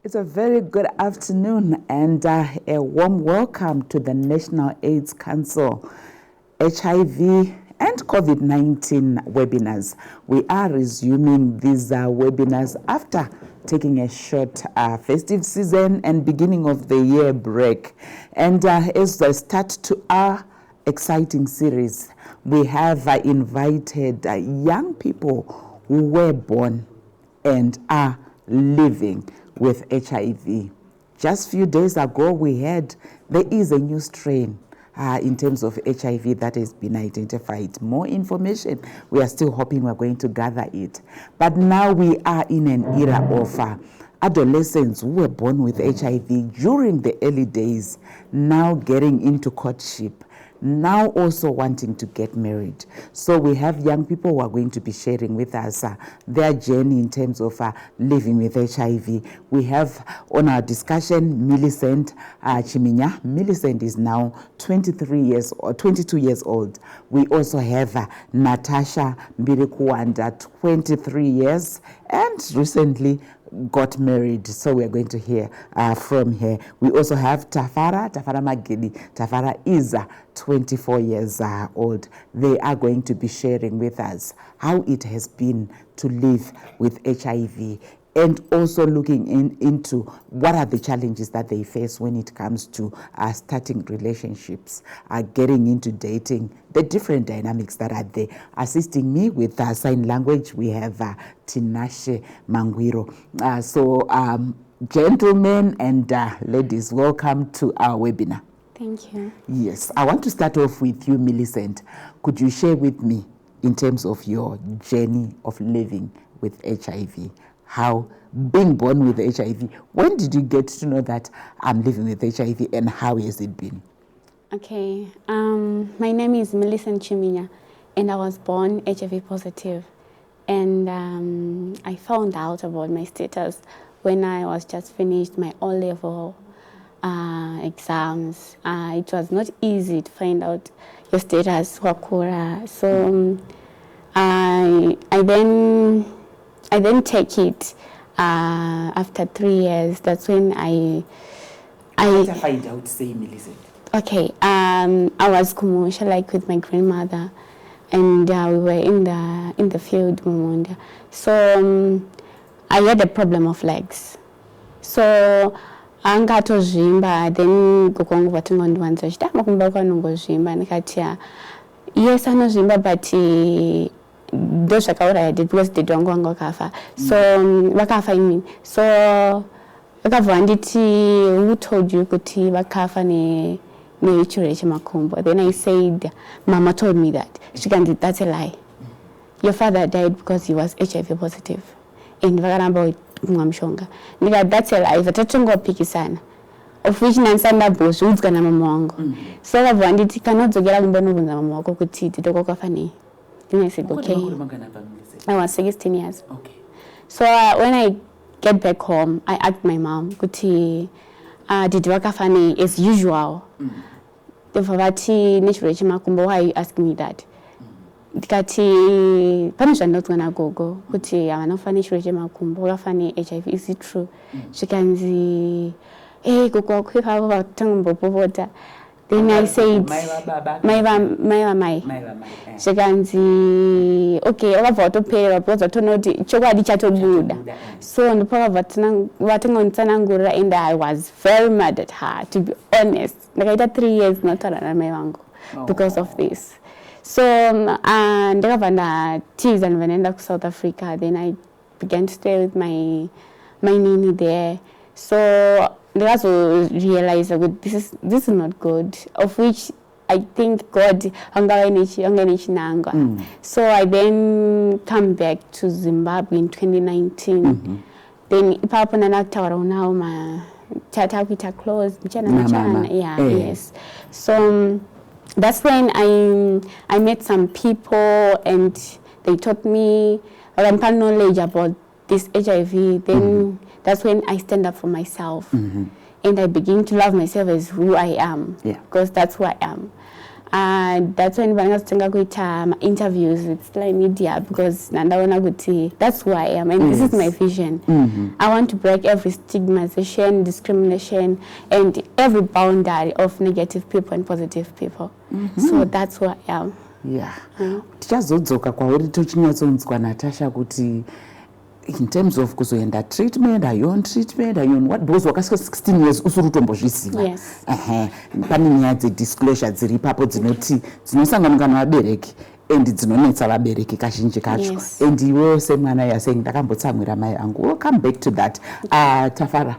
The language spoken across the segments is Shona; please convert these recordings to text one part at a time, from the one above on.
It's a very good afternoon and a warm welcome to the National AIDS Council HIV and COVID-19 webinars. We are resuming these webinars after taking a short festive season and beginning of the year break. And as I start to our exciting series, we have invited young people who were born and are living with HIV. Just a few days ago, we heard there is a new strain in terms of HIV that has been identified. More information, we are still hoping we're going to gather it. But now we are in an era of adolescents who were born with HIV during the early days, now getting into courtship, now also wanting to get married. So we have young people who are going to be sharing with us their journey in terms of living with HIV. We have on our discussion Millicent Chiminya. Millicent is now 22 years old. We also have Natasha Mbirikuanda, 23 years, and recently got married, so we are going to hear from her. We also have Tafara Magidi. Tafara is 24 years old. They are going to be sharing with us how it has been to live with HIV and also looking into what are the challenges that they face when it comes to starting relationships, getting into dating, the different dynamics that are there. Assisting me with sign language, we have Tinashe Mangwiro. Gentlemen and ladies, welcome to our webinar. Thank you. Yes, I want to start off with you, Millicent. Could you share with me in terms of your journey of living with HIV? How being born with HIV, when did you get to know that I'm living with HIV and how has it been? Okay, my name is Millicent Chiminya and I was born HIV positive. And I found out about my status when I was just finished my O-level exams. It was not easy to find out your status, Wakura. So I then take it after 3 years. That's when I find out, say, Millicent. Okay, I was commercial, like with my grandmother, and we were in the field, Mumunda. So I had a problem of legs. So angato zimba, then kukongo watungondi wanza chitama kumbaka nungo zimba, nikatia yes ano zimba, but those I did because they don't go kafa. So wakafa I mean. So wakavanditi, who told you kuti wakafa ne chureche makumbo? Then I said, Mama told me that. She can do, that's a lie. Your father died because he was HIV positive. And wakaramba kumamshonga. Nika that's a lie. Vatatungo piki sana. Of which nansanda boss who's gonna mamongo. So wakavanditi cannot zogera kumbono bunza mamongo kuti didoko kafani. Then I said, okay. I was 16 years. Okay. So when I get back home, I asked my mom, Kuti, did wakafani as usual? Why are you asking me that? Kati, I'm not gonna go. Kuti, I'm not funny HIV. Is it true? She can see, hey, go quick about tongue. Then I said, my. She can see, okay, all about to pay up, to know the chocolate chato good. So on the power of watching on Tanangura, and I was very mad at her, to be honest. Like I did 3 years not around my wango because of this. So, and the governor teased and went to South Africa. Then I began to stay with my nini there. So they also realized that this is not good, of which I think God So I then come back to Zimbabwe in 2019. Then Papa and Tafara now my Tata closed. Yes. So that's when I met some people and they taught me knowledge about this HIV. Then that's when I stand up for myself. And I begin to love myself as who I am, because that's who I am. and that's when vangatanga kuita interviews with SlyMedia, because nandaona kuti that's who I am, and this is my vision. I want to break every stigmatization, discrimination, and every boundary of negative people and positive people. So that's who I am. Yeah. Tichazodzoka kwauri tochinyatsonzwa Natasha kuti in terms of kuzoenda treatment, are you on treatment, are you on what? Because wakasvika 16 years usuri kutombozviziva. Yes. Pane nyaya dzedisclosure dziri ipapo dzinoti dzinosanganikana vabereki and dzinonetsa vabereki kazhinji kacho. And iwewo semwana yasaying ndakambotsamwira mai angu. We'll come back to that. Tafara,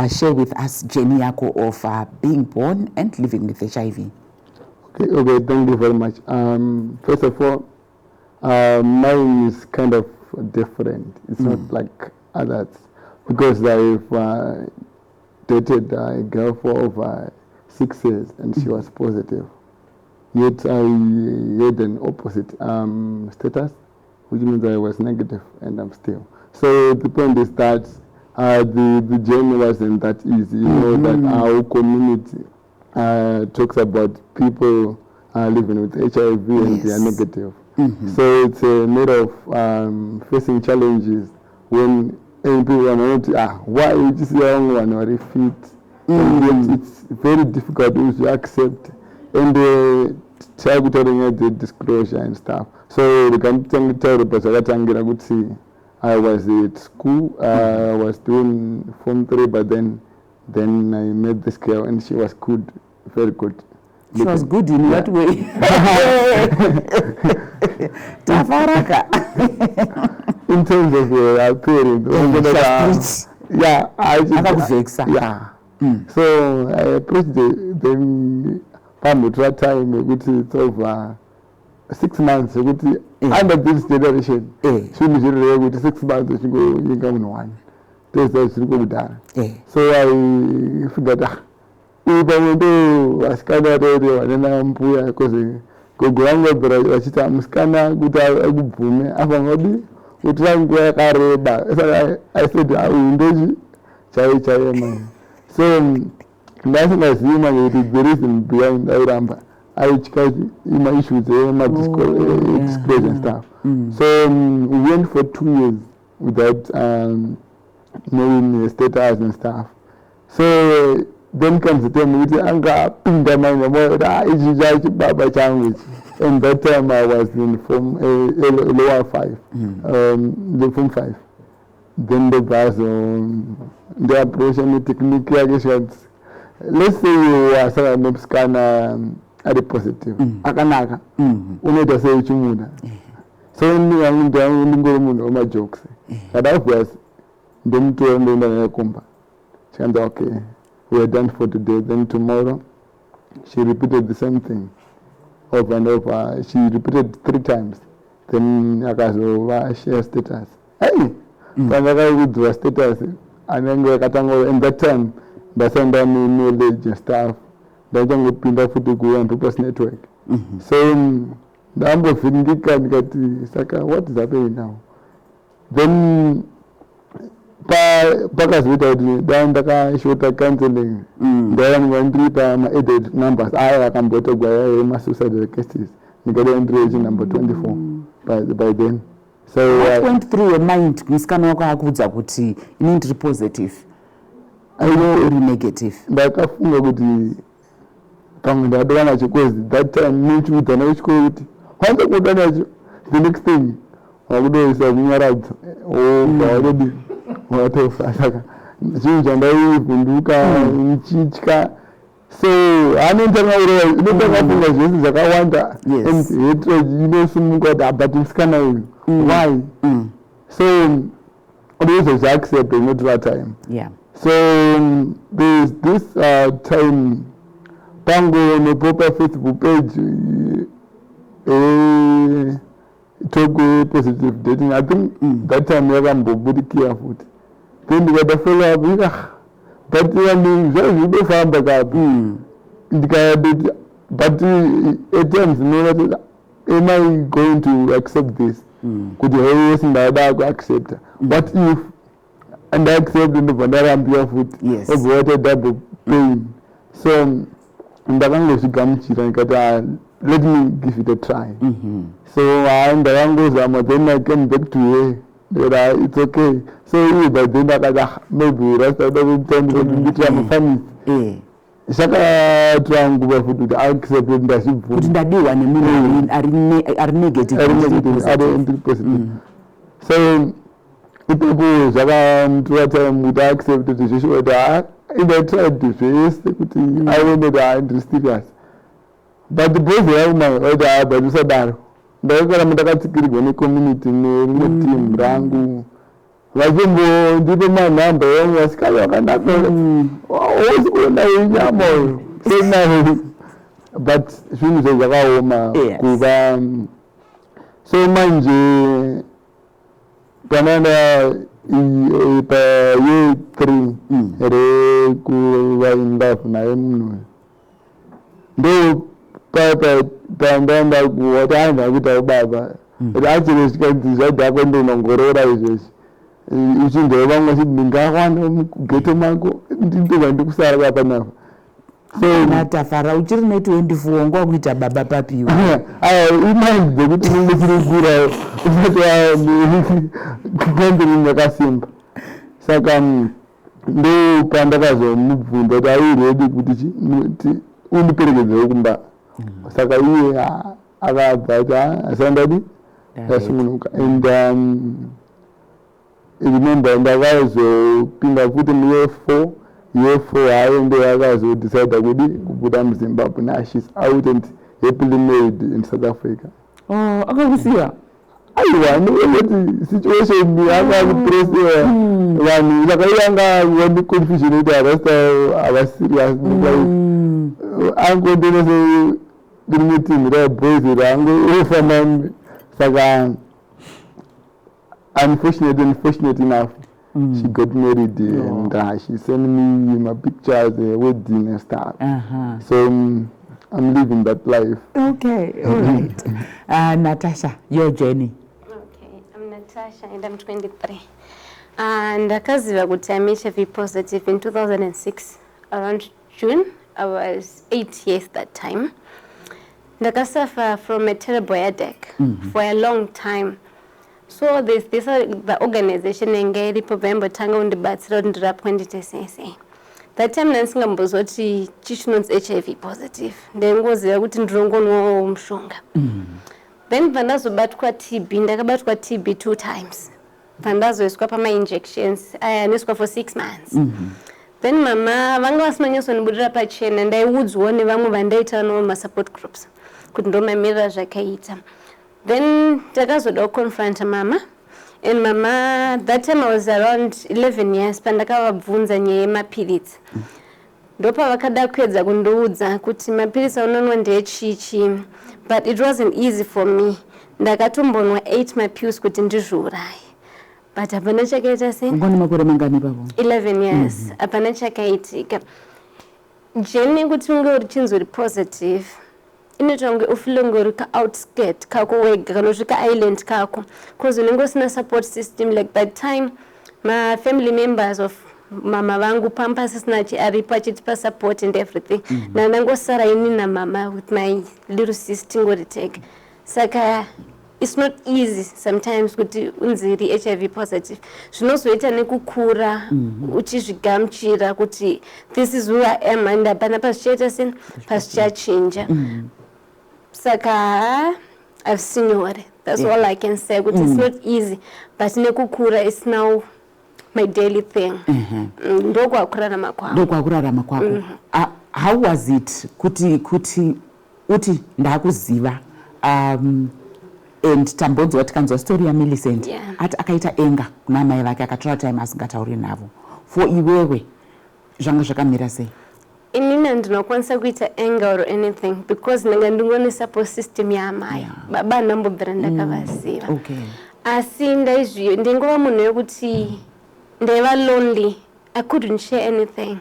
share with us journey yako of being born and living with HIV. Okay, thank you very much. First of all, mine is kind of different. It's not like others, because I've dated a girl for over 6 years and she was positive. Yet I had an opposite status, which means I was negative and I'm still. So the point is that the journey wasn't that easy. You know that our community talks about people living with HIV and they are negative. So it's a matter of facing challenges when people are not, why is this young one or fit? And yet it's very difficult to accept and try to the disclosure and stuff. So the can tell the I was at school, I was doing Form 3, but then I met this girl and she was good, very good. She was good in what way? Tafara. In terms of appearance. Yeah, I just. Yeah. So I approached the family that time, which is over 6 months, under this generation. She was with 6 months, she go in one. So I figured out. Even though I scanned radio and then I'm poor because go but I sit on scanner, good boom, Avangodi, we try and go a reba. I said, I will do Chai man. So, nothing as human, it is the reason behind the rampa. I catch my issues, my disclosure and stuff. So, we went for 2 years without knowing status and stuff. So, then comes the time with Anga, Pinda, my mother, Baba language. And that time I was in Form lower 5, the Form 5. Then the class the approach and the technique, let's say you are a scanner at the positive. Akanaka, Uneta say Chumuda. So, I'm down in my jokes. But that was them to a compa. And okay. We are done for today. Then tomorrow, she repeated the same thing over and over. She repeated 3 times. Then I got share status. Hey, I withdraw status. And then go and that time, they send me knowledge and stuff. They don't go pin that to go on people's network. So the number of what is happening now? Then. Because without down the short counseling, then when 3 times added numbers, I can go to my suicide cases. You get entry number 24 by then. So what went through your mind? Miskanaka Akudza Kuti, you need to be positive. I know or negative. But I feel good. Come the other one that time meet with the next code. How the next thing? I would do is already. Whatever. So I don't know why. So this is accepted not that time. Yeah. So there's this time Pango on the proper Facebook page talk positive dating. I think that time we are very careful. Then we got the follow up. But you don't find the gap. But at times, am I going to accept this? Could you always accept? What if and I accept in the vanilla and barefoot? Yes. Of what a double pain. So ndakangozvigamuchira ndikati let me give it a try. So ndakangozama, then I came back to her. It's okay. So by then maybe rest of the time I'm family. Saka triangle futhi accept ndashibvu. Kuti ndadiwa nemunhu ari negative ari positive. So ipopo zvaka muti accept zvesho kuti if I tried to face kuti I went to but the boys were my but usadaro. Ndakagara mutakatsikirirwa necommunity team rangu. Vazimbo ndipo manhamba yangu vasikali vakanaka hausi kuona inyama senayo but zvinhu zvakaoma kuva so manje panaenda paye 3 rekuva indafu naye munhu ndo pandaenda kuwati aenda kuita ubaba achiri zvikanzi zvadhako ndonongorora izvozvi uchindeva vamwe ndingawana mugeto mako ndindoga ndikusara kapanapa so Tafara uchiri ne24 ngwa kuita baba papiwa imandi dzekuti ndinechirikura kukambiri yakasimba saka ndo pandakazomubvunza kuti airedi kuti undiperekedzewo kumba saka iye akabva ati asandadi ndasimunuka and remember ndakazopinda futi year 4 hayo ndo yakazodecide kuti kubuda muZimbabwe now she's out and happily married in South Africa. Akakusiya aiwa ndikuti situation yakakupressera vanhu vakayanga vane confusion kuti avasta avaserious angodonese rimwe team raboys rangofamba saka unfortunate enough she got married and she sent me my pictures, wedding and stuff. So I'm living that life. Okay, all right. Natasha, your journey. Okay, I'm Natasha and I'm 23. And akaziva kuti I'm HIV positive in 2006 around June. I was 8 years that time. Ndakasuffer from a terrible headache for a long time. So this the organization engaged Povembo Tanga undibatsira kuti ndirapwe nditesese. That time ndansingambozoti chinonzi HIV positive. Ndengoziva kuti ndirongonwa mushonga. Then pandazobatwa TB, ndakabatwa TB 2 times. Pandazoiswa pama injections, ayaniswa for 6 months. Then mama vanga vasimanyasonibudira pachena ndaiudzwa nevamwe vandaita no support groups kuti ndomamirira zvakaita. Then takazoda confront mama, and mama that time I was around 11 years pandakavabvunza nyaya yemapilitsi. Ndopa vakada kuedza kundiudza kuti mapilitsi anonwa ndechichi, but it wasn't easy for me. Ndakatombonwa 8 mapills kuti ndizviuraye. But apana chakaita sei? Ngoni makore mangani papo? 11 years. Apana chakaitika. Jeni kuti unge uri chinzuri positive. Inoita unge ufile unge uri ka outskirt kako wega kanosvika island kako. Cause unenge usina support system like that time. My family members of mama vangu pampas isinachi aripo achitipa support and everything. Na ndangosara ini na mama with my little sister ngoriteka. Saka it's not easy sometimes kuti unziri HIV positive. Zvinozoita nekukura uchizvigamuchira kuti this is who I am and apana pazvichaita sen pazvichachinja. Saka I've seen you. That's all I can say. It's not easy, but nekukura is now my daily thing. Ndokwakurarama kwako. How was it kuti uti ndakuziva and tambonzwa tikanzwa story ya Millicent ati akaita enga kuna mai vake akatora time asingatauri navo for iwewe zvanga zvakamira sei? Inini ndinokwanisa kuita anger or anything because ndanga ndingone support system yamai baba ndambobvira ndakavaziva. Asi ndaizviyo ndingova munhu wekuti ndaiva lonely. I couldn't share anything.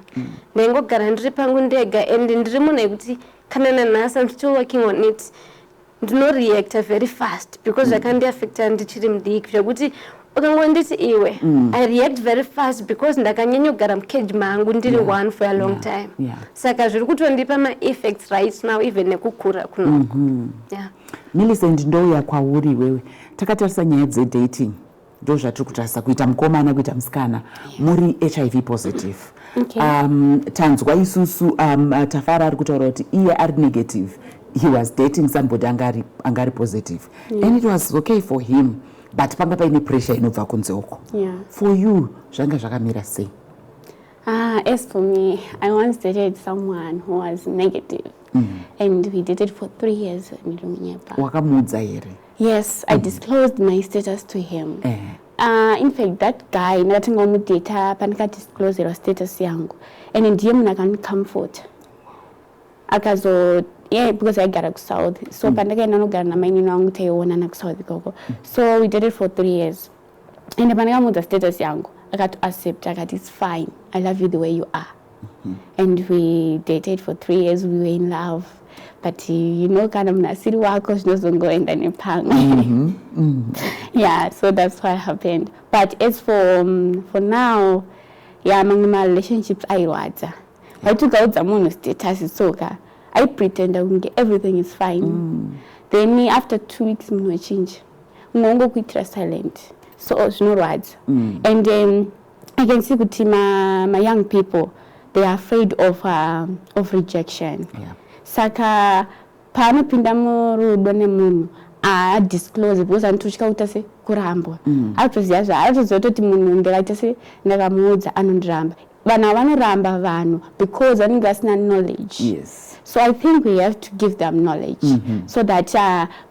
Ndaingogara ndiri pangu ndega and ndiri munhu wekuti kana nanhasi I'm still working on it. Do not react very fast because I can't affect and ndichiri mdiki zvekuti ukangonditi iwe I react very fast because ndakanyanya kugara mucage mangu ndiri one for a long time saka zviri kutondipa ma-effects right now even nekukura kunoko Millicent ndouya kwauri wewe takatarisa nyaya dzedating ndo zvatiri kutarisa kuita mukomana kuita musikana muri HIV positive tanzwa isusu Tafara ari kutaura kuti iye ari negative he was dating somebody angari positive and it was okay for him but panga paine pressure inobva kunze uko for you zvanga zvakamira sei? As for me, I once dated someone who was negative and we dated for 3 years. Wakamuudza here? Yes, I disclosed my status to him. In fact, that guy ndakatingomudata panika disclose your status yangu and ndiye munhu akandikomfort akazo because I got south so pandakaenda nogara namainini wangu taiona kusouth ikoko so we dated for 3 years and pandakamuudza status yangu akati accept akati it's fine I love you the way you are and we dated for 3 years we were in love but you know kana munasiri wako zvinozongoenda nepanga so that's what happened but as for now mamwe ma relationships airwadza vaitugaudza munhu status itsoka I pretend everything is fine then after 2 weeks munhu wechinja unongokuitira silent so zvinorwadza and I can see kuti my young people they are afraid of rejection saka paanopinda murudo nemunhu disclose because anotya kuita se kurambwa atoziva zvaatoziva kuti munhu ndakaita se ndakamuudza anondiramba vanhu vanoramba vanhu because vanenge vasina knowledge so I think we have to give them knowledge so that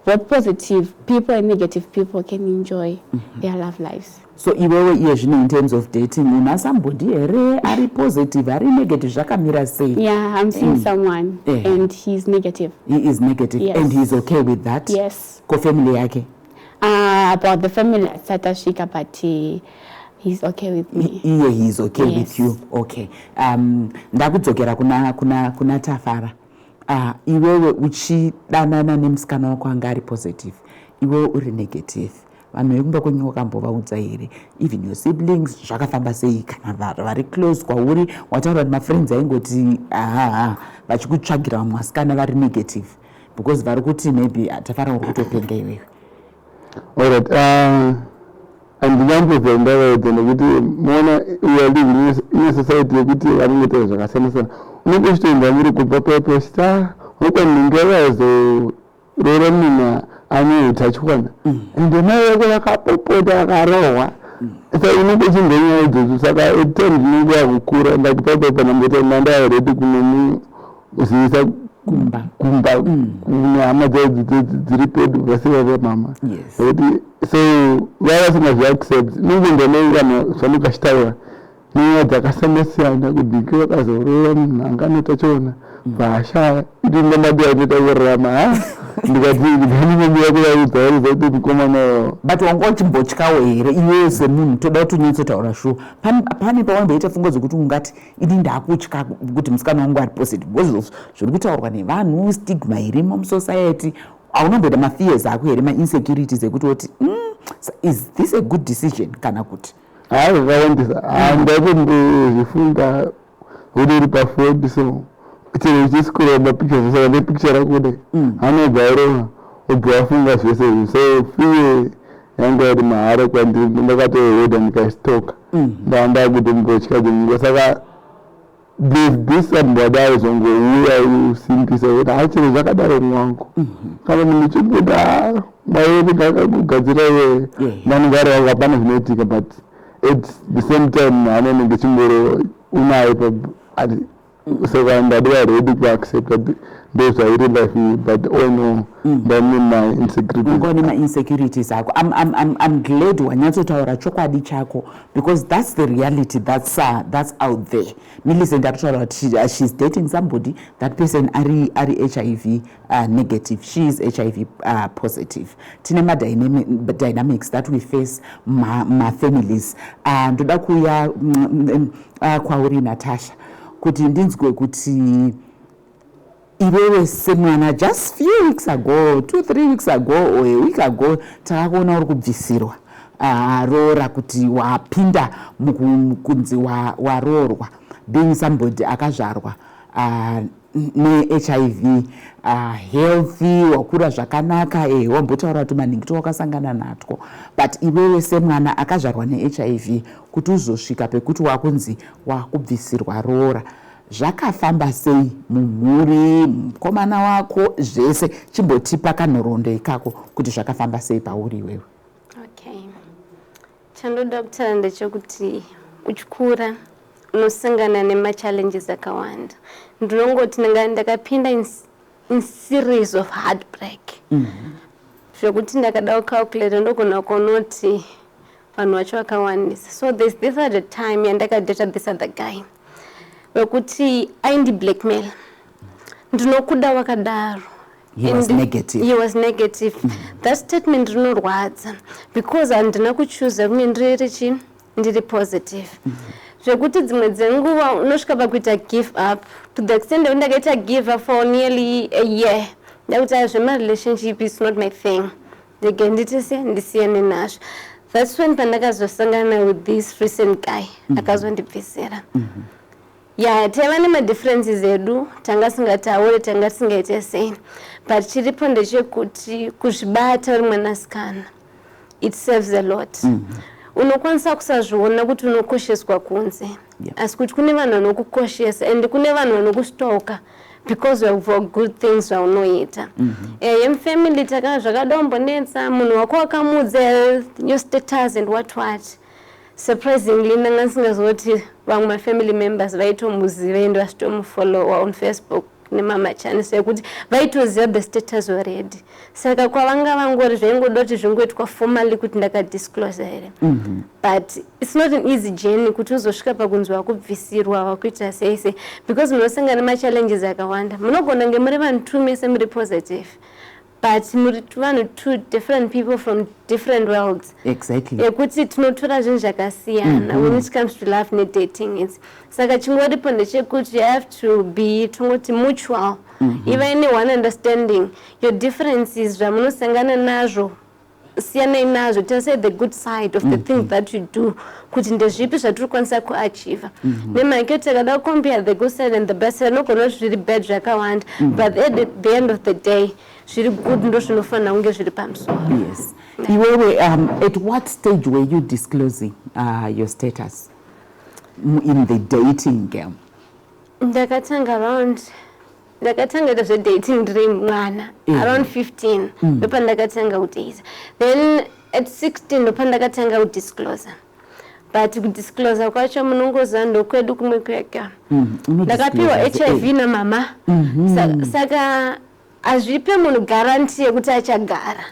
both positive people and negative people can enjoy their love lives. So iwewe iye zvino in terms of dating una somebody here ari positive ari negative zvakamira sei? I'm seeing someone and he's negative. He is negative and he's okay with that? Yes. Ko family yake? About the family satasvika but he's okay with me. He's okay with you. Okay. Ndakudzokera kuna Tafara. Iwewe uchidanana nemusikana wako anga ari positive. Iwewe uri negative. Vanhu vekumba kwenyu wakambovaudza here even your siblings zvakafamba sei kana vari close kwauri wataura kuti mafriends aingoti vachikutsvagira vamwe vasikana vari negative because vari kuti maybe Tafara uri kutopenga iwewe? Alright, andinambozvaendavedza nekuti muona we are living in a society yekuti vanongoita zvakasiyana-siyana unenge uchitoenda muri kubva paposta unokwaningera zorora munhu ane utachiwana ende mai vako vakapopota vakarohwa saka unenge uchingenyaya idzodzo saka etime ndinenge yakukura ndakupapo nambota mandaaredi kunomuzivisa kumba kune hama dziri pedu vasivava mama nekuti so vavasingazviaccept ningondonei vanhu zvanokachitaura nenyaya dzakasiyana-siyana kudhiki vakazorora munhu anganotachiona vashaya kuti ndamadiya inotaurama ndikati ndinongomuya kuvaudza variza kuti mukomana but wanga uchimbotyawo here iwewe semunhu toda kuti unyatsotaura shuwa pane pawamboita fungo dzokuti ungati ini ndakutya kuti musikana wangu ari positive because zviri kutaurwa nevanhu stigma irimo musociety aunamboita mafears ako here mainsecurities ekuti oti is this a good decision kana kuti vakawandisa ndakumbozvifunda uri pafod so chero uchisikura mapictures saka nepicture rakuda anobvaroha obva wafunga zvese izvi so fiye yanga iri mahara kwandiri ndakatohedha ndikaistoka ndamba kuti mbotya dzemungo saka this somebody aizongouya usimbisa kuti chero zvakadaro mwangu kana munhu chimboda mayedu ndakakugadzira iwe ndanogara wanga hapana zvinoitika but at the same time anonenge chimboro unaye saka ndadiwa ready kuaccept that those are real life but no ndane ma-insecurities ako I'm glad wanyatsotaura chokwadi chako because that's the reality that's out there. Millicent akutaura kuti she's dating somebody that person ari HIV negative, she is HIV positive. Tine ma-dynamics that we face ma-families. Ndoda kuya kwauri Natasha kuti ndinzwe kuti iwewe semwana just few weeks ago 2-3 weeks ago or a week ago takakuona uri kubvisirwa roora kuti wapinda mukunzi waroorwa being somebody akazvarwa ne-HIV healthy wakura zvakanaka wambotaura kuti maningi towakasangana natwo but iwewe semwana akazvarwa ne-HIV kuti uzosvika pekuti wakunzi wakubvisirwa roora zvakafamba sei mumhuri mukomana wako zvese chimbotipa kanhoroondo ikako kuti zvakafamba sei pauri iwewe? Okay, chandoda kutaura ndechekuti uchikura unosangana nema-challenges akawanda. Ndinongoti ndakapinda in series of heartbreak. Zvekuti ndakada kucalculate ndogona kunoti vanhu vacho vakawandisa. So there's this other time yandakadata this other guy wekuti aindi blackmail. Ndinokuda wakadaro. He was negative. He was negative. That statement rinorwadza because handina kuchoose kunge ndiri positive. Zvekuti dzimwe dzenguva unosvika pakuita give up to the extent that ndakaita give up for nearly a year. Ndakuti zvema relationship is not my thing. Ndisiyane nazvo. That's when pandakazosangana with this recent guy akazondibvisira. Yeah, tava nema differences edu tanga singataure tanga singaite sei. But chiripo ndechekuti kuzvibata uri mwanasikana. It serves a lot. Unokwanisa kusazviona kuti unokosheswa kunze. Asi kuti kune vanhu vanokukoshesa and kune vanhu vanokustalka because of good things vaunoita. Yemufamily takana zvakadaombonetsa munhu wako wakamudza your status and what. Surprisingly ndanga ndisingazoti vamwe mafamily members vaitomuziva ende vachitomufollowa on Facebook nemama channels yekuti vaitoziva the status already. Saka kwavanga vangori zvaingoda kuti zvingoitwa formally kuti ndakadisclose here. But it's not an easy journey kuti uzosvika pakunzi wakubvisirwa wakuita sei because munosangana nema-challenges akawanda. Munogona nge muri vanhu 2 mese muri positive. But muri vanhu 2 different people from different worlds. Exactly. Yekuti tinotora zvinhu zvakasiyana when it comes to love and dating. Saka chingoripo ndechekuti you have to be tongoti mutual. Even in one understanding your differences zvamunosangana nazvo siyana inazvo. Tell say the good side of the things that you do kuti ndezvipi zvatiri kwanisa kuachieve. Nemake takada compare the good side and the bad side nogona zviri bad zvakawanda but at the end of the day zviri good ndo zvinofanira kunge zviri pamusoro. Yes. Iwewe at what stage were you disclosing your status in the dating game? Ndakatanga zvedating ndiri mwana around 15 ndopa ndakatanga kuteisa. Then at 16 ndopa ndakatanga kudisclose. But kudisclose kwacho munongoziva ndokwedu kumwe kwega. Ndakapiwa HIV na mama. Saka hazvipe munhu guarantee yekuti achagara.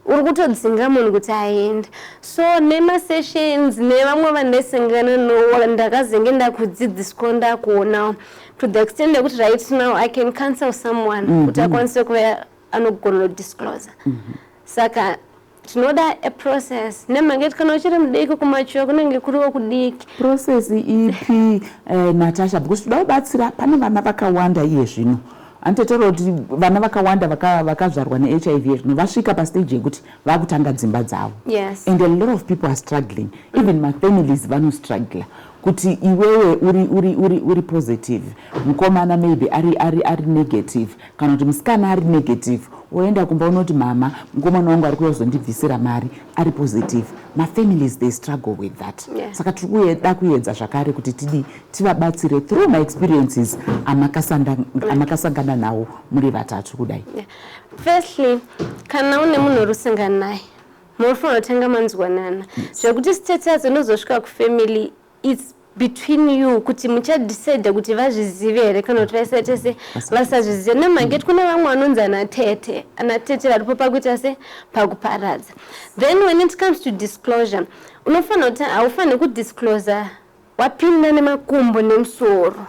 Uri kutodzinga munhu kuti aende. So nema-sessions nevamwe vandesangana nowo ndakazenge ndakudzidziswa ndakuona to the extent yekuti right now I can counsel someone kuti akwanise kuva anogona kudisclose. Saka tinoda a process. Nemangeti kana uchiri mudiki kumachuva kunenge kuriwo kudiki. Process ipi Natasha because toda kubatsira pane vana vakawanda iye zvino. Antotora kuti vana vakawanda vakazvarwa ne-HIV zvino vasvika pastage yekuti vakutanga dzimba dzavo. Yes. And a lot of people are struggling. Even my families vanostruggle. Kuti iwewe uri positive. Mukomana maybe ari negative. Kana kuti musikana ari negative. Oenda kumba unoti mama mukomana wangu ari kuzondibvisira mari ari positive. My families they struggle with that. Saka tikueda kuedza zvakare kuti tivabatsire through my experiences amakasangana nawo muri vatatu kudai. Firstly, kana une munhu urusangana naye munofanira kutanga manzwanana. Zvekuti status inozosvika kufamily it's between you kuti muchadecide kuti vazvizive here kana kuti vaisa tese vasazvizive. Nemangeti kune vamwe vanonzi anatete varipo pakuita se pakuparadza. Then when it comes to disclosure unofanira kuti haufaniri kudisclose wapinda nemakumbo nemusoro.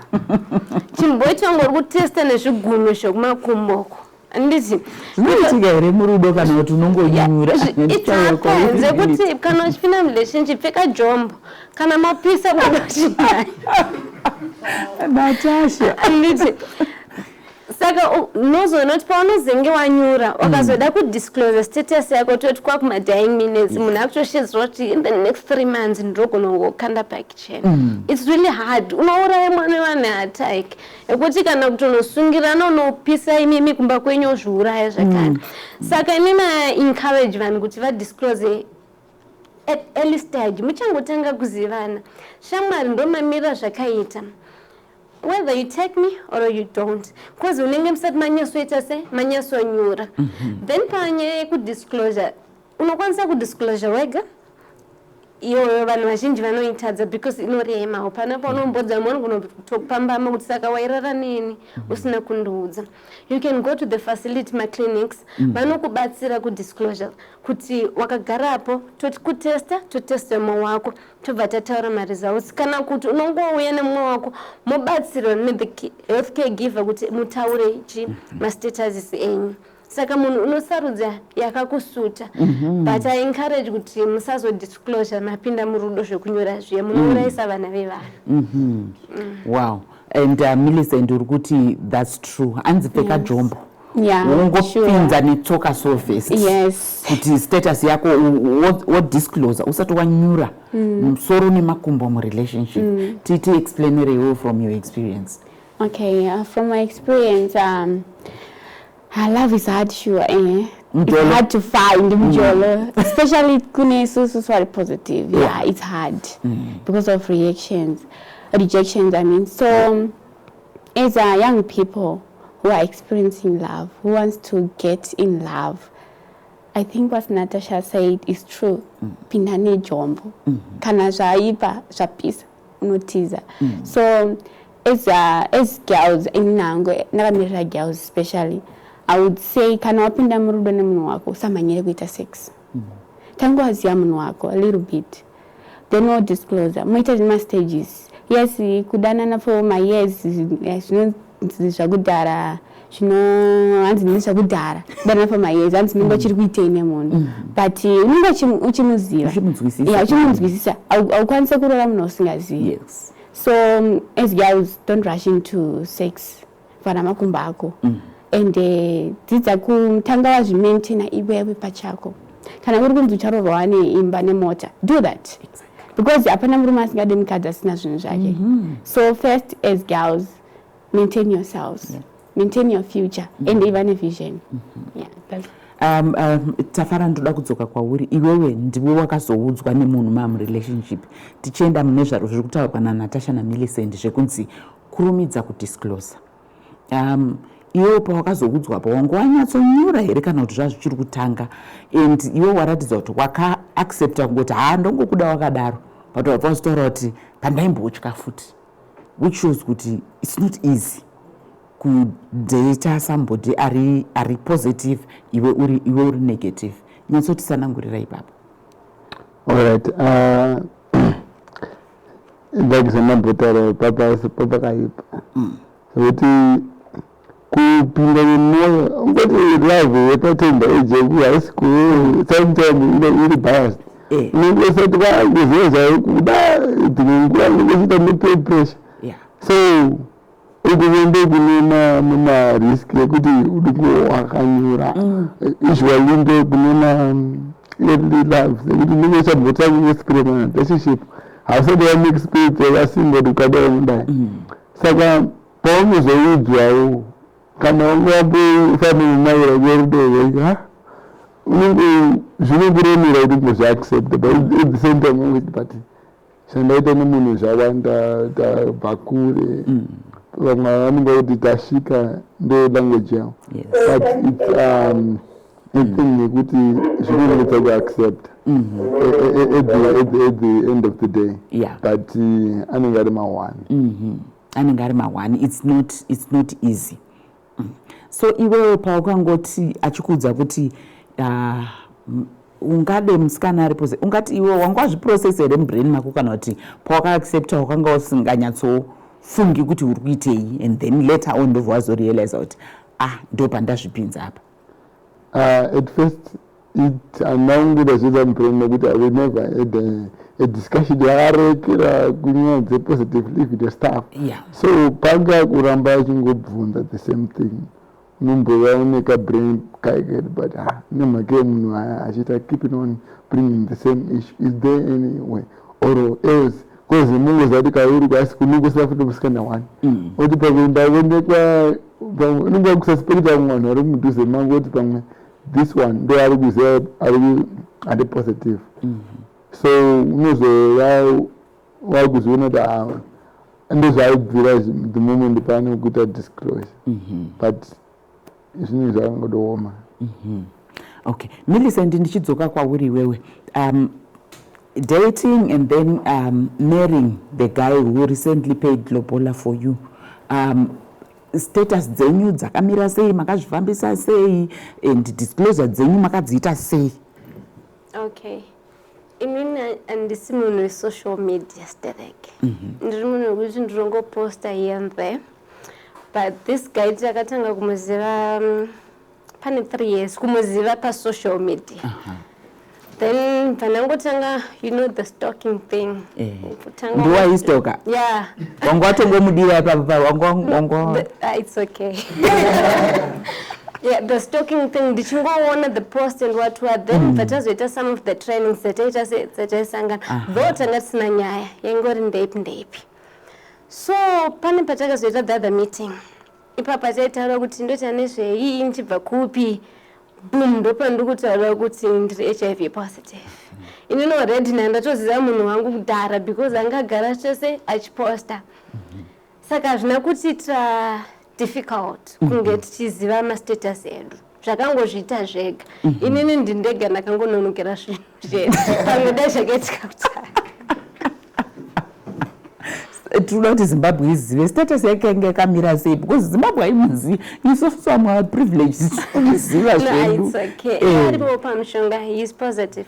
Chimboita wangu uri kutesta nezvigunwe zvekumakumboko. Anditi zvinoitika here murudo kana kuti unongonyura? It happens. Kuti kana uchipinda relationship pfeka jombo kana mapisa kudochinayo. Natasha. Anditi Saka unozoona kuti paunozenge wanyura wakazoda kudisclose status yako toti kwakuma dying minutes munhu akutoshedzwa kuti in the next 3 months ndogona kungokanda pakichena. It's really hard. Unouraya mwana wane attack ekuti kana kutonosungirana unopisa imimi kumba kwenyu ozviuraya zvakare. Saka inina encourage vanhu kuti vadisclose at early stage muchangotanga kuzivana. Shamwari ndomamira zvakaita. Whether you take me or you don't, because unenge msati manyasoita se manyasonyura. Then panye kudisclosure unokwanisa kudisclosure wega iyo vanhu vazhinji vanoitadza because inorema upana paunombodza munhu kunotopambama kuti saka wairara nini usina kundiudza. You can go to the facility clinics vanokubatsira kudisclosure kuti wakagarapo toti kutesta totesta mwoyo wako tobva tataura maresults kana kuti unongouya nemwoyo wako mobatsirwa ne healthcare giver kuti mutaure mastatus enyu. Saka munhu unosarudza yakakusuta but I encourage kuti musazodisclosure mapinda murudo zvekunyora zviye munourayisa vana vevanhu. Wow. And Millicent uri kuti that's true. Anzipfeka jombo. Yeah, ungopinza netsoka surface. Yes. Kuti status yako what disclosure usati wanyura musoro nemakumbo mu relationship. Titi explain from your experience. Okay, from my experience love is hard, sure. It's hard to find especially kune so positive. Yeah, it's hard because of rejections. I mean, so as young people who are experiencing love, who wants to get in love, I think what Natasha said is true. Pinane jombo, kana zaipa zapisa notiza. So as girls in Nango, nakamira girls especially. I would say kana wapinda murudo na munhu wako samanyire kuita sex. Tangu aziya munhu wako a little bit. Then no disclosure. Muita zima stages. Yes, kudanana for my years, zvakudhara, hanzi ndini zvakudhara. Kudanana for my years, hanzi ndingo chiri kuitei nemunhu. But unenge uchimuziva. Yeah, uchimunzwisisa. Aukwanisa kurora munhu usingazivi. Yes. So as girls, don't rush into sex. Fana makumba ako. And dzidza kutanga wazvimaintaina iwewe pachako. Kana uri kunzi ucharorwa neimba nemota, do that. Because hapana murume asingade mukadzi asina zvinhu zvake. So first as girls, maintain yourselves. Maintain your future and even a vision. Yeah, that's Tafara ndoda kudzoka kwauri iwewe ndiwe wakazoudzwa nemunhu mamu relationship tichienda mune zvaro zviri kutaurwa naNatasha naMillicent zvekunzi kurumidza kudisclose. Iwe pawakazoudzwa wanga wanyatsonyura here kana kuti zvazvichiri kutanga and iwe waratidza kuti wakaaccepta kungoti ndongokuda wakadaro but wabvazotaura kuti pandaimboutya futi, which shows kuti it's not easy kudata somebody ari positive iwe uri negative. Nyatsotisanangurira ipapo. Alright, like semambotaro papa kaipa kuti kupinda mumwoyo ngoti love yepatenda ejeku haisiku sometimes iri biased. Unongosati kwangezeza kuda ndinengura ndingosita mupeer pressure. So ukuende kunena muma risk yekuti udiko wakanyura usually ndo kunena early love sekuti ndinge chabotanga experiment relationship hausati wame experience yasingle ukadai mundai. Saka paunozoudzwawo kana wangapo family maira kurudo unenge zvinokuremera kuti ngozviaccepta but at the same time ungoti but chandaita nemunhu zvawanda tabvakure vamwe vanenge kuti tasvika ndo language yavo but it's thing yekuti zvinoita kuaccept at the end of the day. But anenge ari ma1 it's not easy. So iwewe paukangoti achikudza kuti ungade musikana aripo ungati iwe wanga wazviprocess here mubrain mako kana kuti pawakaaccepta wakanga usinganyatsofungi kuti uri kuitei and then later on ndobva wazorealize kuti ndo pandazvipinza apa? At first it ananguda zviza mubrain nekuti I would never had a discussion yakarekera kunyaya dzepositive livid stuff. So panga kuramba achingobvunza the same thing unombovaoneka brain kaiket but nemhaka yemunhu achita keeping on bringing the same issue. Is there any way or else because mungozati kauri kwasi kunongosira futi musikana wani oti pakuenda kuonekwa unonga kususpekta mwanhu ari mudhuze mangu oti pamwe this one ndo ari kuziva ari positive. So unozova wakuziona kuti ndozvaibvira the moment paano kuita disclose but zvinhu zvakangodooma. Okay, Millicent, ndichidzoka kwauri wewe, dating and then marrying the guy who recently paid lobola for you, status dzenyu dzakamira sei, makazvifambisa sei, and disclosure dzenyu makadziita sei? Okay, inini handisi munhu wesocial media stereke, ndiri munhu wekuti ndirongoposta here and there, but this guy takatanga kumuziva pane 3 years kumuziva pasocial media. Then panangotanga, you know, the stalking thing. Ndowaistalker? Yeah. Wangomudiwa papa it's okay. Yeah, the stalking thing, did you go on the post and what were then vatazoita some of the trainings that I sang though tanga tsina nyaya yengori ndeipi. So pane patakazoita the other meeting. Ipapa taitaura kuti ndoti nezvei nchibva kupi. Boom, ndopa ndikutaura kuti ndiri HIV positive. Inini already ndatoziva munhu wangu kudhara because angagara chose achiposta. Saka hazvina kutiitira difficult kunge tichiziva mastatus edu. Zvakangozviita zvega. Inini ndindega ndakangononokera zvinhu zvedu. Pamwe dai zvakaitika kudhara. Tinoda kuti Zimbabwe izive status yake yange yakamira sei because Zimbabwe haimuzivi. You some are privileged kuziva zvedu. No, it's okay. Aripo pamushonga, he is positive.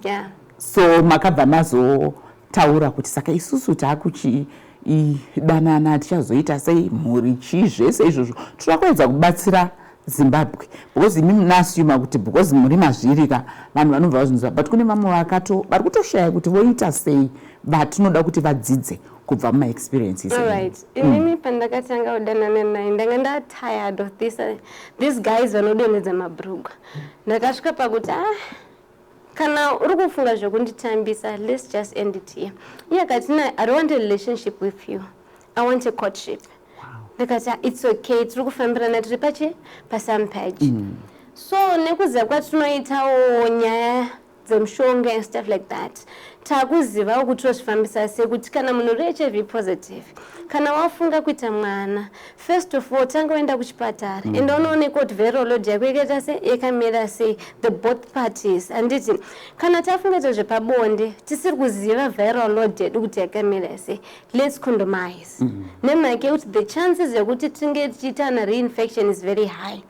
Yeah. So makabva mazotaura kuti saka isusu takuchidanana tichazoita sei mhuri chii zvese izvozvo tinokuedza kubatsira Zimbabwe because imi munasuma kuti because muri mazvirika vanhu vanobva vazvinzwa but kune vamwe vari kutoshaya kuti voita sei but tinoda kuti vadzidze kubva mumaexperiences. Alright. Inini pandakatanga kudanana naye ndanga tired of these guys vanodonedza mabhurugwa. Ndakasvika pakuti kana uri kufunga zvekunditambisa, let's just end it here. Iye akati I don't want a relationship with you. I want a courtship. Ndakati it's okay, tiri kufambirana tiri pasame page. So nekuziva kwatinoitawo nyaya dzemishonga and stuff like that. Takuziva kuti tozvifambisa sei kuti kana munhu uri HIV positive kana wafunga kuita mwana first of all tanga uenda kuchipatara ende unooneka kuti viral load yako yakaita sei yakamira sei the both parties anditi kana tafunga zvepabonde tisiri kuziva viral load yedu kuti yakamira sei let's condomize nemhaka yekuti the chances yekuti tinge tichiitana reinfection is very high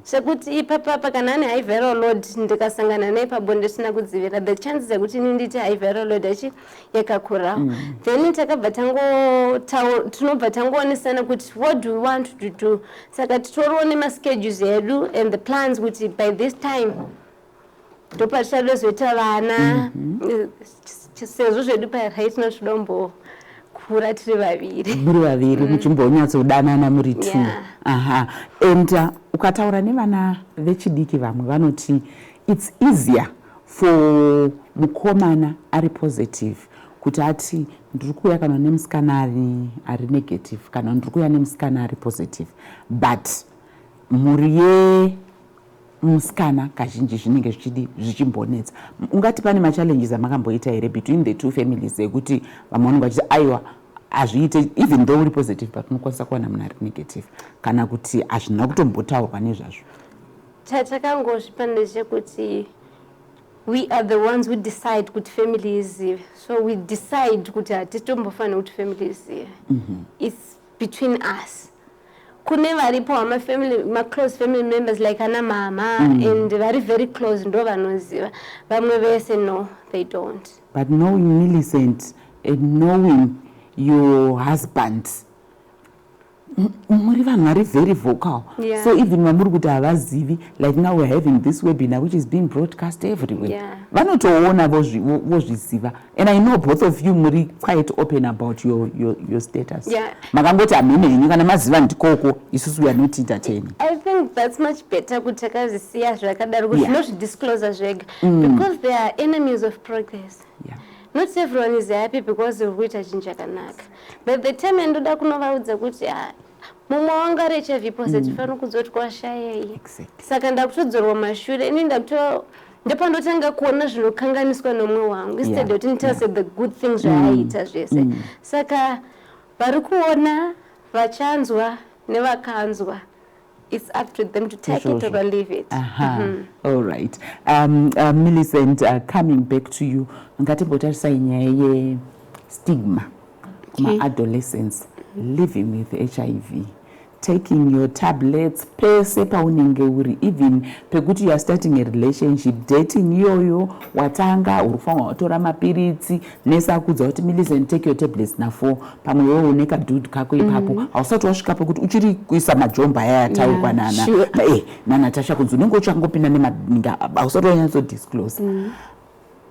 sekuti ipapapa kana ane high viral load ndikasangana naye pabonde tisina kudzivira the chances yekuti nditi high viral load yakakura then takabva tinobva tangoonesana kuti what do we want to do saka titoriwo nemaschedules edu and the plans kuti by this time ndopa tichadozoita vana sezvo zvedu parai tinotodombo kura tiri vaviri muchimbonyatsodanana muri 2. And ukataura nevana vechidiki vamwe vanoti it's easier for mukomana ari positive kuti ati ndiri kuuya kana nemusikana ari negative kana ndiri kuuya nemusikana ari positive but mhuri yemusikana kazhinji zvinenge zvichimbonetsa. Ungati pane machallenges amakamboita here between the two families ekuti vamwe vanenge vachiti aiwa hazviite even though uri positive but unokwanisa kuwana munhu ari negative kana kuti hazvina kutombotaurwa nezvazvo? Chatakangozvipa ndechekuti we are the ones who decide kuti family izive. So we decide kuti hatitombofana kuti family izive. It's between us. Kune varipo ma close family members like ana mama and very close ndo vanoziva. Vamwe vese no, they don't. But knowing Millicent and knowing your husband, muri vanhu vari very vocal. Yeah. So even vamuri kuti havazivi, like now we're having this webinar which is being broadcast everywhere. Yeah. Vanotoona vozviziva. And I know both of you muri quite open about your status. Yeah. Makangoti hamene henyu kana maziva ndikoko isusu we are not entertaining. I think that's much better kuti takazisiya zvakadaro kuti tinozvidisclose zvega because they are enemies of progress. Yeah. Not everyone is happy because uri kuita chinhu chakanaka. But the time endoda kunovaudza kuti mumwe wanga ari HIV positive fanira kudzoti kwashayei. Saka ndakutodzorwa mashure ini ndopandotanga kuona zvinokanganiswa nomwe wangu instead kuti nditase the good things zvaaita zvese. Saka vari kuona vachanzwa nevakanzwa. It's up to them to take it or leave it. All right. Millicent, coming back to you, ngatimbotashisa nyaya ye stigma kuma adolescents living with HIV, taking your tablets pese paunenge uri, even pekuti you are starting a relationship, dating yoyo watanga urufanwa watora mapiritsi nesa kudza kuti Millicent take your tablets na 4 pamwe wewe uneka dude kako ipapo hausati wasvika pekuti uchiri kuisa majomba yataurwa na Natasha kunzi unenge uchangopinda nemaninga hausati wanyatso disclose.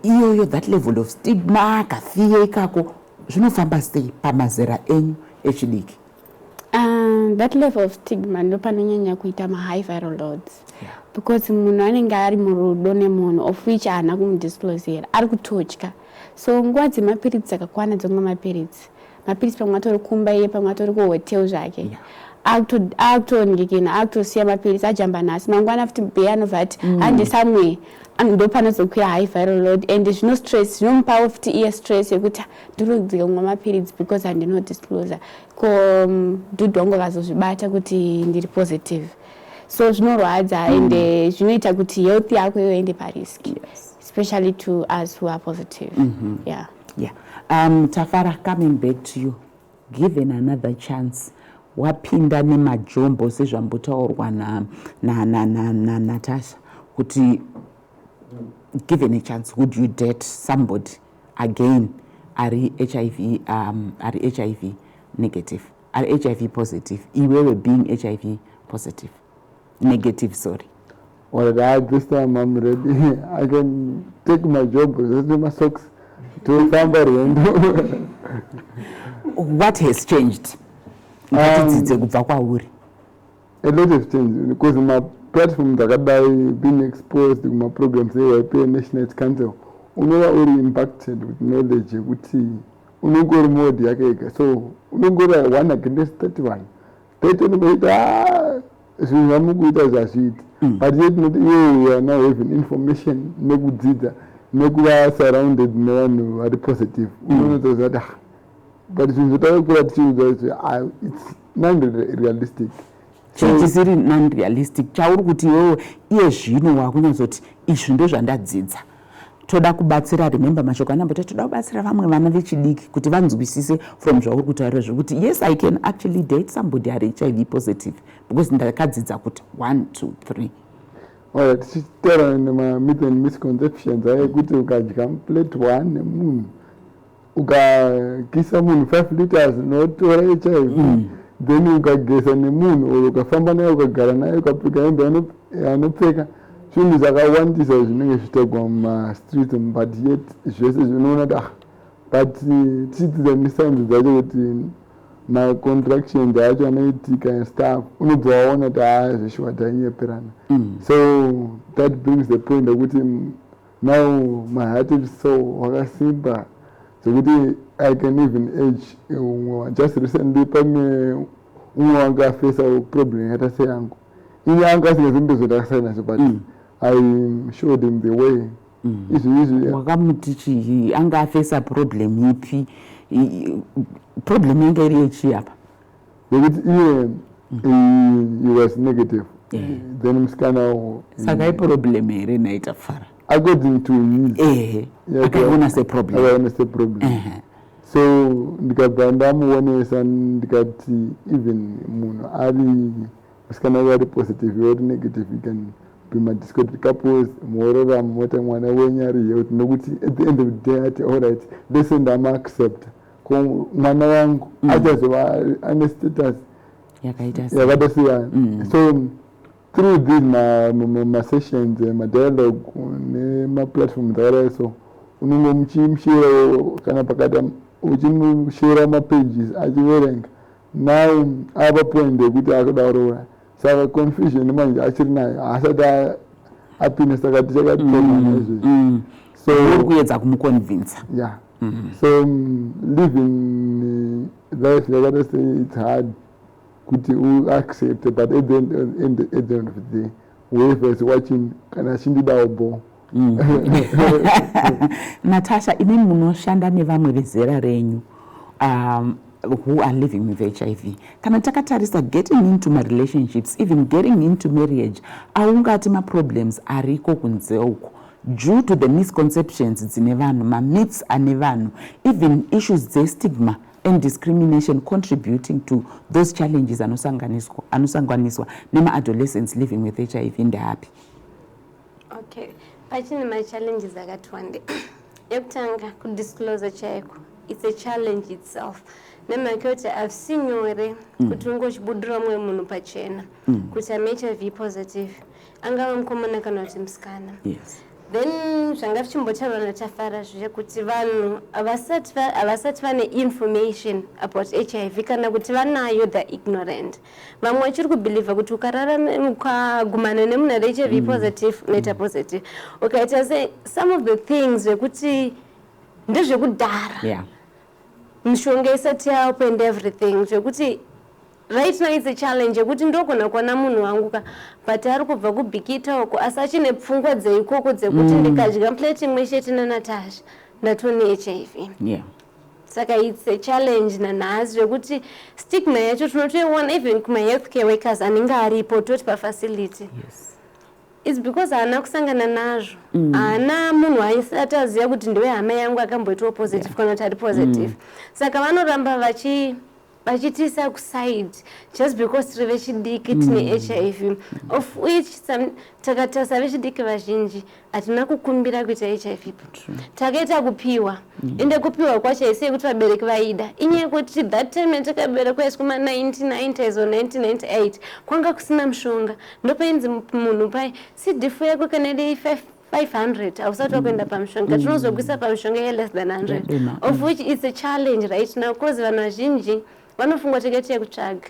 Iyoyo that level of stigma kafiye kako zvinofamba sei pamazera enyu echidiki? That level of stigma ndopanonyanya kuita high viral loads. Because munhu anenge ari murudo nemunhu of which haana kumudisclosera ari kutotya. So nguva dzemapiritsi akakwana dzomwa mapiritsi pamwe atori kumba iye pamwe atori kuhotel zvake akutondikina akutosiya mapiritsi ajamba nhasi mangwana futi bhei anobva ati hande somewhere ndopanozokwira high viral load and zvino stress zvinomupawo futi iye stress yekuti ndinodzika kumwa mapiritsi because handinodisclosa ko dude wangu akazozvibata kuti ndiri positive. So zvinorwadza and zvinoita kuti health yako iende parisk, especially to us who are positive. Tafara, coming back to you, given another chance, wapinda nemajombo sezvambotaurwa na Natasha kuti given a chance, would you date somebody again ari HIV negative, ari HIV positive, iwewe being HIV positive negative, sorry? Well, this time I'm ready. I can take my job, my socks to somebody. What has changed? A lot of things, because my platform that been exposed to my programs, they National AIDS Council, already impacted with knowledge, unogora more so unogora 1 against 31. 31 but yet not we are now having information surrounded no are positive. But it's non-realistic. Chisiri non-realistic. Chauri kuti wewe iye zvino wakunyazoti izvi ndo zvandadzidza. Toda kubatsira, remember mashoko anamboti toda kubatsira vamwe vana vechidiki kuti vanzwisise from zvauri kutaura zvekuti yes, I can actually date somebody ari HIV positive because ndakadzidza kuti 1 2 3. Alright, tichitera myth and misconceptions kuti ukadya plate 1 nemunhu ukakisa munhu 5 liters notora HIV then ukageza nemunhu ukafamba naye ukagara naye ukapfeka hembe anopfeka zvinhu zvakawandisa zvinenge zvitegwa mumastreet, but yet zvese zvinoona but tichidzidza nesigns dzacho kuti macontractions acho anoitika and stuff unobva waona kuti zveshuwa tainyeperana. So that brings the point kuti now my heart is so wakasimba zvekuti I can even age. Just recently pamwe umwe wanga afesa problem yakaita seyangu iye anga asingazvimbezvo takasiyana nacho, but I showed him the way. Wakamuti chii anga afesa problem ipi? Problem yanga iri yechi apa? Because he was negative. Then musikana saka problem ere naita Tafara according to his akaona se problem. So ndikabva ndamuonesa ndikati even munhu ari musikana ari positive or negative, you can be my discordant couples morora mota mwana wenyari yoti nokuti at the end of the day ati alright listen, I'm accept ko mwana wangu achazova ane status yakatosiyana. So through these ma-sessions, ma-dialogue nema-platform dzakadai so unenge muchimushira kana pakati uchimushira ma-pages achiverenga. Now apa point yekuti akudaurora saka confusion manje achiri nayo haasati apinda saka tichakatoma nezvezvi. So kuedza kumuconvince. Yeah. So living life, like I say, it's hard to accept, but at the end of the day, whoever is watching can actually double. Natasha, ini munoshanda nevamwe vezera renyu who are living with HIV. Kana takatarisa getting into my relationships, even getting into marriage, aungati ma problems ariko kunze uko due to the misconceptions dzine vanhu, ma-myths ane vanhu, even issues stigma and discrimination contributing to those challenges anosanganiswa nema-adolescents living with HIV ndeapi? Okay, pachine ma-challenges akatwande. Yekutanga kudisclose chaiko, it's a challenge itself. Nemakoti I've seen nyore kuti ungochibudira mwe munhu pachena kuti am HIV positive angava mukomana kana kuti musikana. Yes. Then zvanga vichimbotaurwa naTafara zvekuti vanhu havasati vane information about HIV kana kuti vanayo the ignorant. Vamwe vachiri kubhilivha kuti ukagumana nemunhu ane HIV positive unoita positive. Ukaita say some of the things zvekuti ndezvekudhara. Yeah. Mishonga isati yapo and everything zvekuti right now it's a challenge yekuti ndogona kuona munhu wangu but ari kubva kubhikita uko asi achine pfungwa dzeikoko dzekuti ndikadya plate imwe chete naNatasha ndatone HIV. Yeah. Saka it's a challenge nanhasi zvekuti stigma yacho tinotoiona even kuma-healthcare workers anenge aripo toti pafacility. Yes. It's because haana kusangana nazvo. Haana munhu aisati aziva kuti ndiwe hama yangu akamboitwa positive kana kuti ari positive. Saka vanoramba vachitiisa kuside just because tiri vechidiki tine HIV, of which takatarisa vechidiki vazhinji hatina kukumbira kuita HIV. Takaita kupiwa ende kupiwa kwacho haisi yekuti vabereki vaida, inyaya yekuti that time yatakaberekwa isi kuma-1990s or 1998 kwanga kusina mushonga. Ndopainzi munhu pai sidhifu yako kana iri 500 hausati wakuenda pamushonga, tinozokuisa pamushonga ye-less than 100, of which is a challenge right now because vanhu vazhinji vanofunga tikati yekutsvaga.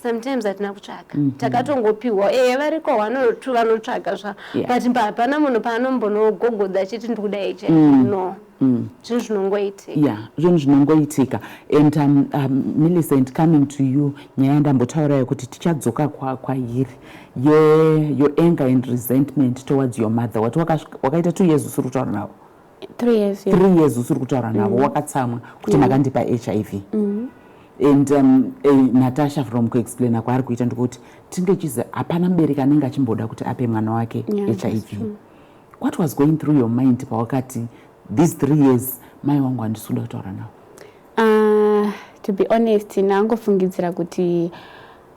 Sometimes hatina kutsvaga, takatongopiwa variko 1 or 2 vanotsvaga zva, but hapana munhu paanombonogogodha achiti ndikuda HIV. No. Zvinhu zvinongoitika. Yeah, zvinhu zvinongoitika. And Millicent, coming to you, nyaya ndambotaura yekuti tichadzoka kwairi your anger and resentment towards your mother. Wati wakaita 2 years usiri kutaura navo? 3 years. 3 years usiri kutaura navo, wakatsamwa kuti makandipa HIV. And Natasha from kuexplaina kwaari kuita ndikuti tinge chizi hapana mubereki anenge achimboda kuti ape mwana wake HIV. What was going through your mind pawakati these 3 years mai wangu handisi kuda kutaura navo? To be honest, nangofungidzira kuti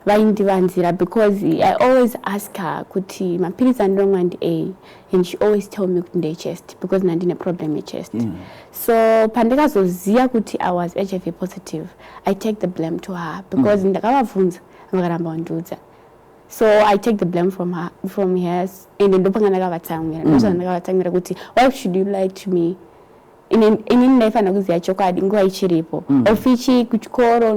vaindivanzira because I always ask her kuti mapirisi andinomwa ndi and she always tell me kuti ndechest because nandine problem yechest. So pandikazoziva kuti I was HIV positive, I take the blame to her because ndakavabvunza vakaramba vandiudza. So I take the blame from her and ndopanga ndakavatsamwira. Ndozvandakavatsamwira kuti why should you lie to me? Inini ndaifanira kuziva chokwadi nguva ichiripo. Ofichi kuchikoro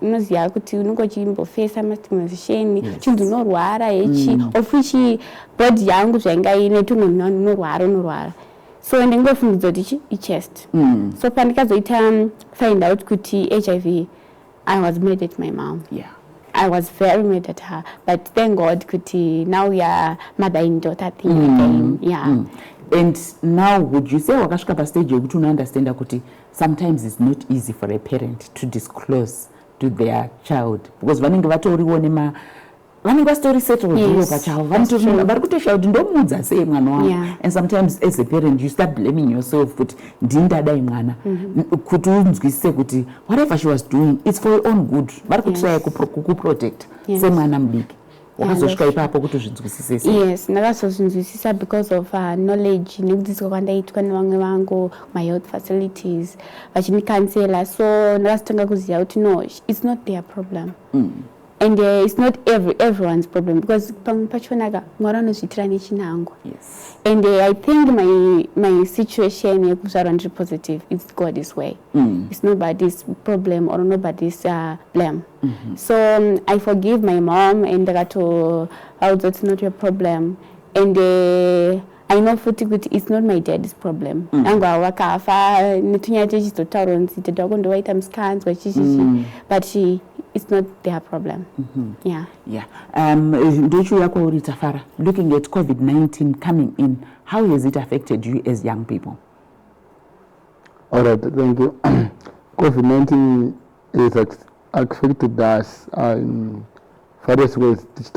unoziva kuti unenge uchimbofesa mastigmatization, chinhu unorwara hechi, ofichi body yangu zvainga ine tumwe unorwara. So ndingofungidzwa kuti ichest. So pandikazoita find out kuti HIV, I was mad at my mom. Yeah. I was very mad at her, but thank God kuti now we are mother and daughter thing again. Yeah. And now would you say wakasvika pastage yekuti unounderstanda kuti sometimes it's not easy for a parent to disclose to their child because vanenge vatoriwo vanenge vasitori settled ivo pachavo vari kutoshaura kuti ndomuudza sei mwana wangu. And sometimes as a parent you start blaming yourself kuti ndindadai mwana kuti unzwisise kuti whatever she was doing it's for your own good, vari kutraya kukuprotect semwana mudiki. Wakazosvika ipapo kuti uzvinzwisise sei? Yes, ndakazozvinzwisisa because of knowledge nekudzidziswa kwandaitwa nevamwe vangu my-health facilities vachinikansela, so ndakazotanga kuziva kuti no, it's not their problem. And it's not everyone's problem, because pachonaga ngorano chitrani chinango. Yes. And I think my situation is positive. It's God's way. It's nobody's problem or nobody's blame. So I forgive my mom, and that's not your problem. And I know Futiguti is not my dad's problem. But it's not their problem. Yeah. Yeah. Tafara, looking at COVID-19 coming in, how has it affected you as young people? All right, thank you. COVID-19 is affected us in various ways. The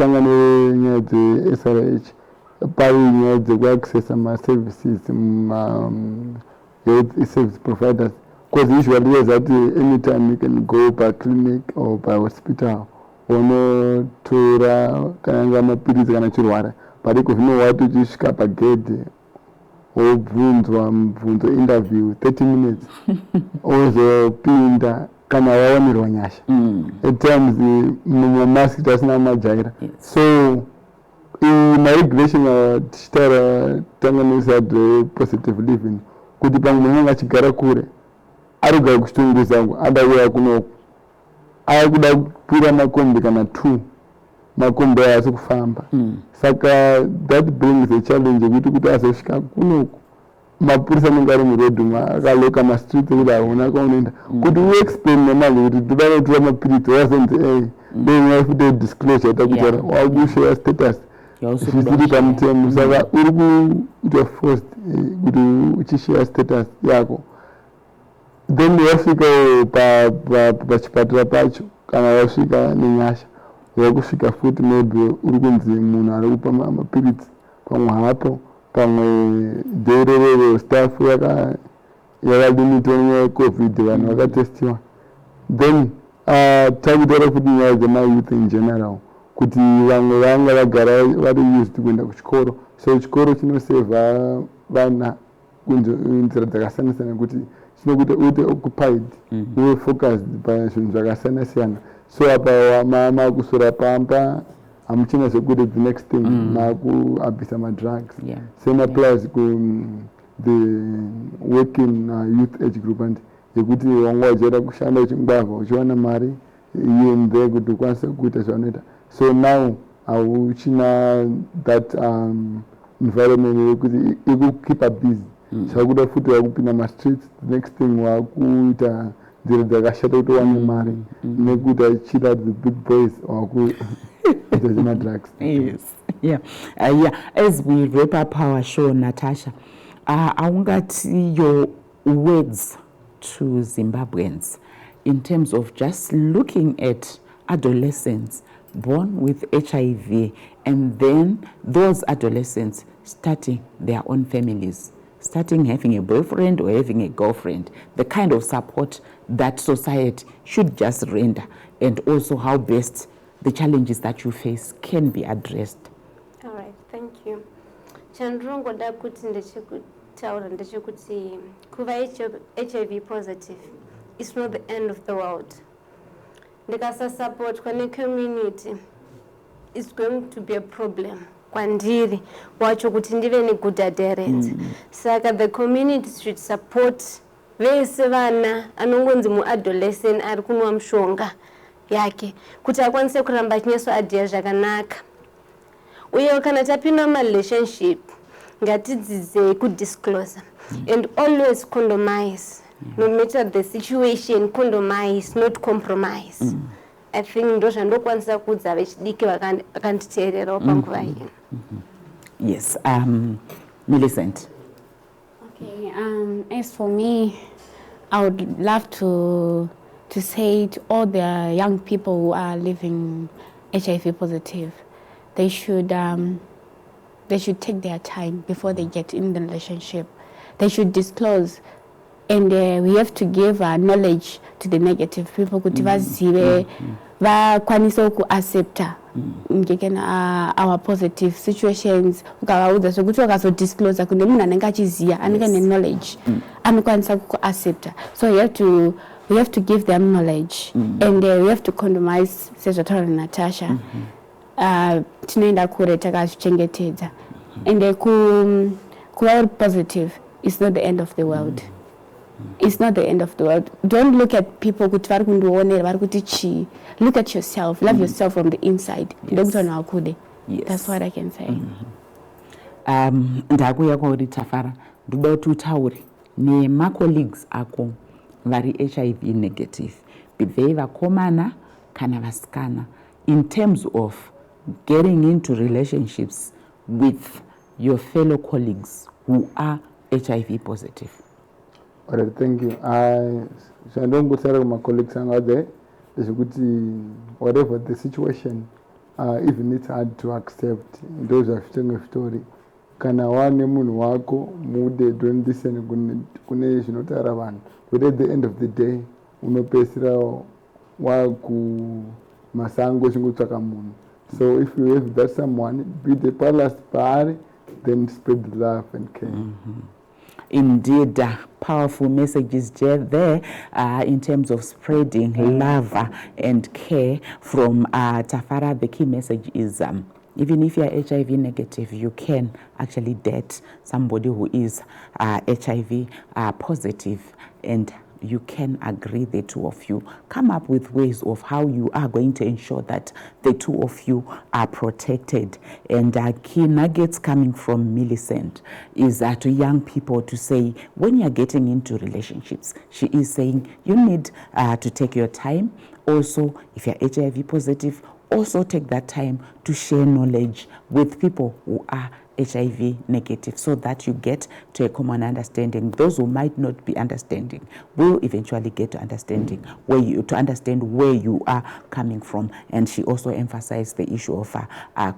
SRH, buying the access and services, service providers. Because usually is that anytime you can go by clinic or by hospital, or no to but if you know what to just cap a gate or to interview 30 minutes, also pinda can at times the mask does not matter. So in my regulation positive living could be aruga kushtungu zangu adawe kuno akuda kupira makombe kana 2 makombe asi kufamba saka that brings a challenge kuti azosvika kuno mapurisa nengari muroad akaloka ma street kuda una kaunenda kuti we explain nemali kuti todaro tura mapiriti wasn't then we have to disclosure takutara wakushare status zvisiri pamutemo saka uri kuita forced kuti uchishare status yako. Then wafika pachipatara pacho kana wasvika nenyasha wakusvika futi maybe uri kunzi munhu ari kupa mapiriti pamwe hapo pamwe dhererero staff yakalimitiwa nenyaya yecovid vanhu vakatestiwa. Then takutaura futi nyaya dzemayouth in general kuti vamwe vanga vagara vari used kuenda kuchikoro, so chikoro chinosevha vana kunzira dzakasiyana-siyana kuti uite occupied, uve focused pazvinhu zvakasiyana-siyana. So apa makusora pamba hamuchina zvekuti the next thing makuabhisa madrugs. Same applies the working youth age group and yekuti wanga wachienda kushanda uchingwavha uchiwana mari here and there kuti ukwanise kuita zvanoita. So now hauchina that environment yekuti ikukeep busy. Svakuda futi wakupinda mastreets, the next thing wakuita nzira dzakashata kuti wane mari nekuti achida the big boys wakuita drugs. Yes. Yeah. As we wrap up our show, Natasha, aungati your words to Zimbabweans in terms of just looking at adolescents born with HIV and then those adolescents starting their own families, starting having a boyfriend or having a girlfriend, the kind of support that society should just render, and also how best the challenges that you face can be addressed. All right, thank you. Chandrongo da kuti ndechekutaura ndechekuti kuva HIV positive is not the end of the world. Ndikasa support kwane community is going to be a problem. Kwandiri wacho kuti ndive ne good adherence. Saka the community should support vese vana anongonzi mu adolescent ari kunwa mshonga yake kuti akwanise kuramba chinyeswa adhere zvakanaka. Uye kana tapinda ma relationship ngatidzidze ku disclose and always condomize. No matter the situation, condomize, not compromise. I think ndosha ndokwanisa kudza vechidiki vakanditeerera panguva ino. Yes, Millicent. Okay, as for me, I would love to say to all the young people who are living HIV positive, they should take their time before they get in the relationship. They should disclose, and we have to give knowledge to the negative people kuti vazive vakwanisa kuaccepta our positive situations. Ukavaudza sokuti wakazodisclose kune munhu anenge achiziya anenge knowledge anokwanisa kuaccepta. So we we have to give them knowledge, and we have to condomize sezvataura Natasha. Tinoenda kure takazvichengetedza, and kuva positive is not the end of the world. It's not the end of the world. Don't look at people kuti vari kundiona vari kuti chii. Look at yourself. Love yourself from the inside. Yes. That's what I can say. Ndakuya kwauri Tafara, ndoda kuti utaure nemacolleagues ako vari HIV negative, be they vakomana kana vasikana, in terms of getting into relationships with your fellow colleagues who are HIV positive. All right, thank you. So I don't go to my colleagues out there. Whatever the situation, even it's hard to accept. Those are strong story. Kana wane munhu wako mude don't listen kune zvinotaura vanhu. But at the end of the day, unopesera waku masango chingotsvaka munhu. So if you have that someone, be the palace party, then spread love and care. Indeed, powerful messages there in terms of spreading love and care from Tafara. The key message is even if you are HIV negative, you can actually date somebody who is HIV positive, and you can agree, the two of you come up with ways of how you are going to ensure that the two of you are protected. And key nuggets coming from Millicent is to young people to say, when you're getting into relationships, she is saying you need to take your time. Also, if you're HIV positive, also take that time to share knowledge with people who are HIV negative, so that you get to a common understanding. Those who might not be understanding will eventually get to understanding where you are coming from. And she also emphasized the issue of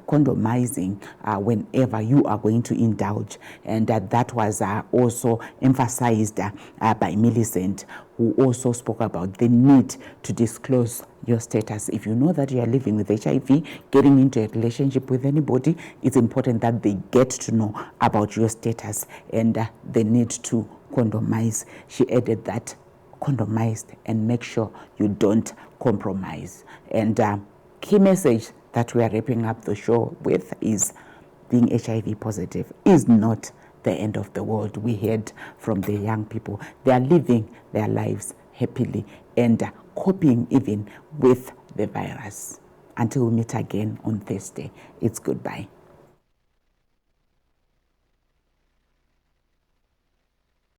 condomizing whenever you are going to indulge, and that was also emphasized by Millicent, who also spoke about the need to disclose your status. If you know that you are living with HIV, getting into a relationship with anybody, it's important that they get to know about your status and the need to condomize. She added that condomize and make sure you don't compromise. And key message that we are wrapping up the show with is being HIV positive is not the end of the world. We heard from the young people. They are living their lives happily and coping even with the virus. Until we meet again on Thursday, it's goodbye.